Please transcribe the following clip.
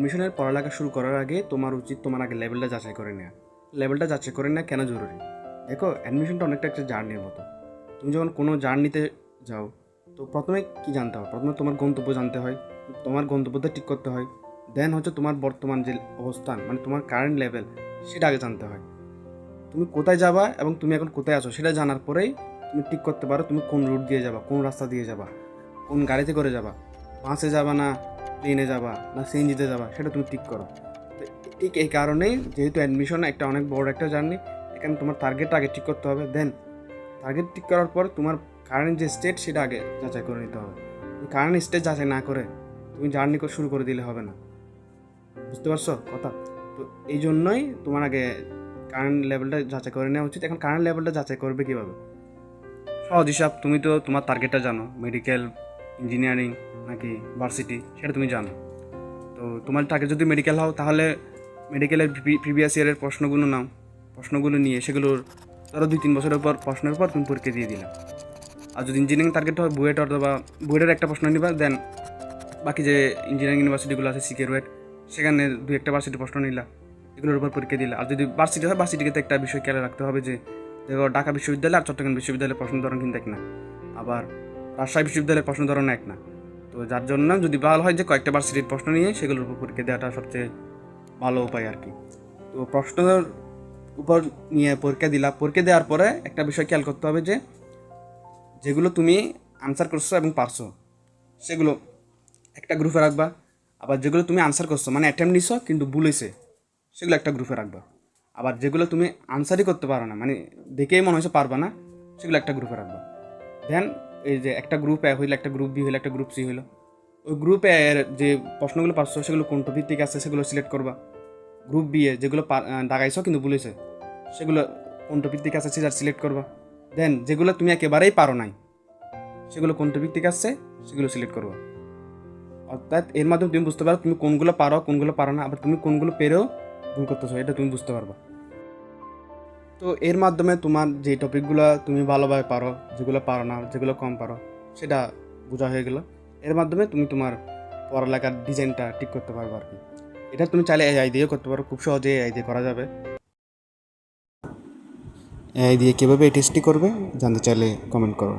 অ্যাডমিশনের পড়ালেখা শুরু করার আগে তোমার উচিত তোমার আগে লেভেলটা যাচাই করে নেওয়া। লেভেলটা যাচাই করে নেওয়া কেন জরুরি? দেখো, অ্যাডমিশনটা অনেকটা একটা জার্নির মতো। তুমি যখন কোনো জার্নিতে যাও, তো প্রথমে কী জানতে হয়? প্রথমে তোমার গন্তব্য জানতে হয়, তোমার গন্তব্যটা ঠিক করতে হয়। দেন হচ্ছে তোমার বর্তমান যে অবস্থান, মানে তোমার কারেন্ট লেভেল, সেটা আগে জানতে হয়। তুমি কোথায় যাবা এবং তুমি এখন কোথায় আছো সেটা জানার পরেই তুমি ঠিক করতে পারো তুমি কোন রুট দিয়ে যাবা, কোন রাস্তা দিয়ে যাবা, কোন গাড়িতে করে যাবা, বাসে যাবা না প্লেনে যাবা না সিএনজিতে যাবা, সেটা তুমি ঠিক করো। তো ঠিক এই কারণেই, যেহেতু অ্যাডমিশন একটা অনেক বড় একটা জার্নি, এখানে তোমার টার্গেটটা আগে ঠিক করতে হবে। দেন টার্গেট ঠিক করার পর তোমার কারেন্ট যে স্টেট সেটা আগে যাচাই করে নিতে হবে। কারেন্ট স্টেট যাচাই না করে তুমি জার্নি শুরু করে দিলে হবে না। বুঝতে পারছো কথা? তো এই জন্যই তোমার আগে কারেন্ট লেভেলটা যাচাই করে নেওয়া উচিত। এখন কারেন্ট লেভেলটা যাচাই করবে কীভাবে? সহজ হিসাব, তুমি তো তোমার টার্গেটটা জানো, মেডিকেল, ইঞ্জিনিয়ারিং নাকি ভার্সিটি, সেটা তুমি জানো। তো তোমার টার্গেট যদি মেডিকেল হও, তাহলে মেডিকেলের প্রিভিয়াস ইয়ারের প্রশ্নগুলো নাও, প্রশ্নগুলো নিয়ে সেগুলোর ধরো 2-3 বছরের পর প্রশ্নের পর তুমি পরীক্ষা দিয়ে দিলে। আর যদি ইঞ্জিনিয়ারিং টার্গেট হয়, বুয়েট অথবা বুয়েটের একটা প্রশ্ন নিবা, দেন বাকি যে ইঞ্জিনিয়ারিং ইউনিভার্সিটিগুলো আছে, সিকেরুয়েট, সেখানে 2-1টা ভার্সিটি প্রশ্ন নিলা, এগুলোর উপর পরীক্ষা দিলা। আর যদি ভার্সিটি হয়, ভার্সিটিকে তো একটা বিষয় খেয়াল রাখতে হবে যে দেখো, ঢাকা বিশ্ববিদ্যালয় আর চট্টগ্রাম বিশ্ববিদ্যালয়ের প্রশ্ন ধরন কিন্তু এক না, আবার রাজশাহী বিশ্ববিদ্যালয়ের প্রশ্ন ধরন এক না। তো যার জন্য যদি ভালো হয় যে কয়েকটা ভার্সিটির প্রশ্ন নিয়ে সেগুলোর উপর পরীক্ষা দেওয়াটা সবচেয়ে ভালো উপায় আর কি। তো প্রশ্নের উপর নিয়ে পরীক্ষা দিলা, পরীক্ষা দেওয়ার পরে একটা বিষয় খেয়াল করতে হবে যে যেগুলো তুমি আনসার করছো এবং পারছো সেগুলো একটা গ্রুপে রাখবা। আবার যেগুলো তুমি আনসার করছো, মানে অ্যাটেম্প নিছো কিন্তু ভুলেছে, সেগুলো একটা গ্রুপে রাখবা। আবার যেগুলো তুমি আনসারই করতে পারো না, মানে দেখেই মনে হয়েছে পারবা না, সেগুলো একটা গ্রুপে রাখবা। দেন এই যে একটা গ্রুপ এ হইলো, একটা গ্রুপ বি হইলো, একটা গ্রুপ সি হইলো, ওই গ্রুপ এ এর যে প্রশ্নগুলো পাচ্ছ সেগুলো কোন টপিক থেকে আছে সেগুলো সিলেক্ট করবা। গ্রুপ বি এ যেগুলো দাগাইছো কিন্তু ভুলেছে, সেগুলো কোন টপিক থেকে আছে সেটা সিলেক্ট করবা। দেন যেগুলো তুমি একেবারেই পারো নাই, সেগুলো কোন টপিক থেকে আসছে সেগুলো সিলেক্ট করবা। অর্থাৎ এর মাধ্যমে তুমি বুঝতে পারো তুমি কোনগুলো পারো, কোনগুলো পারো না, আবার তুমি কোনগুলো পেরেও ভুল করতেছো, এটা তুমি বুঝতে পারবা। তো এর মাধ্যমে তোমার যে টপিকগুলো তুমি ভালোভাবে পারো, যেগুলো পারো না, যেগুলো কম পারো, সেটা বোঝা হয়ে গেল। এর মাধ্যমে তুমি তোমার পড়ালেখার ডিজাইনটা ঠিক করতে পারবে আর কি। এটা তুমি চাইলে এআই দিয়েও করতে পারো, খুব সহজে এআই দিয়ে করা যাবে। এআই দিয়ে কীভাবে এই টেস্টটি করবে জানতে চাইলে কমেন্ট করো।